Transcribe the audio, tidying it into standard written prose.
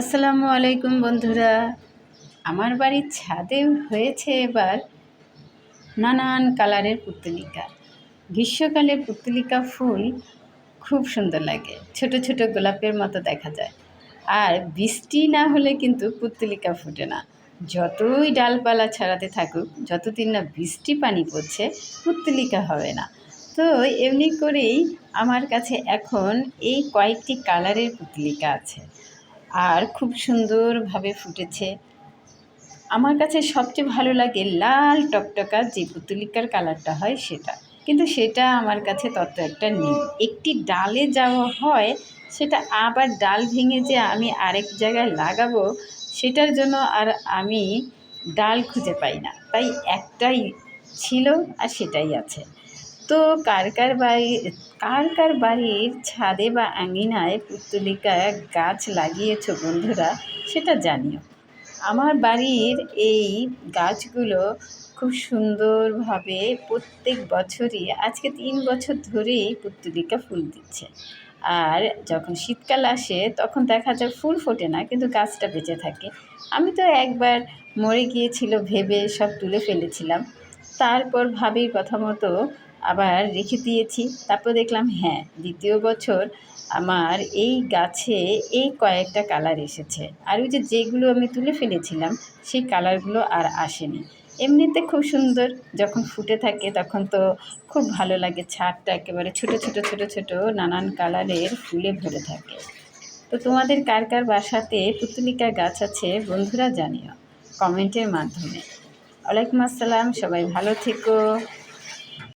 আসসালামু আলাইকুম বন্ধুরা। আমার বাড়ির ছাদে হয়েছে এবার নানান কালারের পুত্তলিকা। গ্রীষ্মকালে পুত্তলিকা ফুল খুব সুন্দর লাগে, ছোট ছোট গোলাপের মতো দেখা যায়। আর বৃষ্টি না হলে কিন্তু পুত্তলিকা ফোটে না। যতই ডালপালা ছড়াতে থাকুক, যতদিন না বৃষ্টি পানি পড়ছে, পুত্তলিকা হবে না। তো এমনি করেই আমার কাছে এখন এই কয়েকটি কালারের পুত্তলিকা আছে, আর খুব সুন্দরভাবে ফুটেছে। আমার কাছে সবচেয়ে ভালো লাগে লাল টকটকা যে পুতুলিকার কালারটা হয় সেটা, কিন্তু সেটা আমার কাছে তত একটা নেই। একটি ডালে যাওয়া হয়, সেটা আবার ডাল ভেঙে যে আমি আরেক জায়গায় লাগাবো সেটার জন্য আর আমি ডাল খুঁজে পাই না, তাই একটাই ছিল আর সেটাই আছে। তো কার কার বাড়ির ছাদে বা আঙিনায় পুত্তলিকা গাছ লাগিয়েছো বন্ধুরা, সেটা জানিও। আমার বাড়ির এই গাছগুলো খুব সুন্দরভাবে প্রত্যেক বছরই, আজকে 3 বছর ধরেই পুত্তলিকা ফুল দিচ্ছে। আর যখন শীতকাল আসে তখন দেখা যায় ফুল ফোটে না, কিন্তু গাছটা বেঁচে থাকে। আমি তো একবার মরে গিয়েছিল ভেবে সব তুলে ফেলেছিলাম, তারপর ভাবির কথা মতো আবার রেখে দিয়েছি। তারপর দেখলাম হ্যাঁ, দ্বিতীয় বছর আমার এই গাছে এই কয়েকটা কালার এসেছে। আর ওই যেগুলো আমি তুলে ফেলেছিলাম সেই কালারগুলো আর আসেনি। এমনিতে খুব সুন্দর, যখন ফুটে থাকে তখন তো খুব ভালো লাগে। ছাদটা একেবারে ছোট ছোট ছোট ছোট নানান কালারের ফুলে ভরে থাকে। তো তোমাদের কার কার বাসাতে পুতুলিকা গাছ আছে বন্ধুরা জানিও কমেন্টের মাধ্যমে। ওয়ালাইকুম আসসালাম, সবাই ভালো থেকো।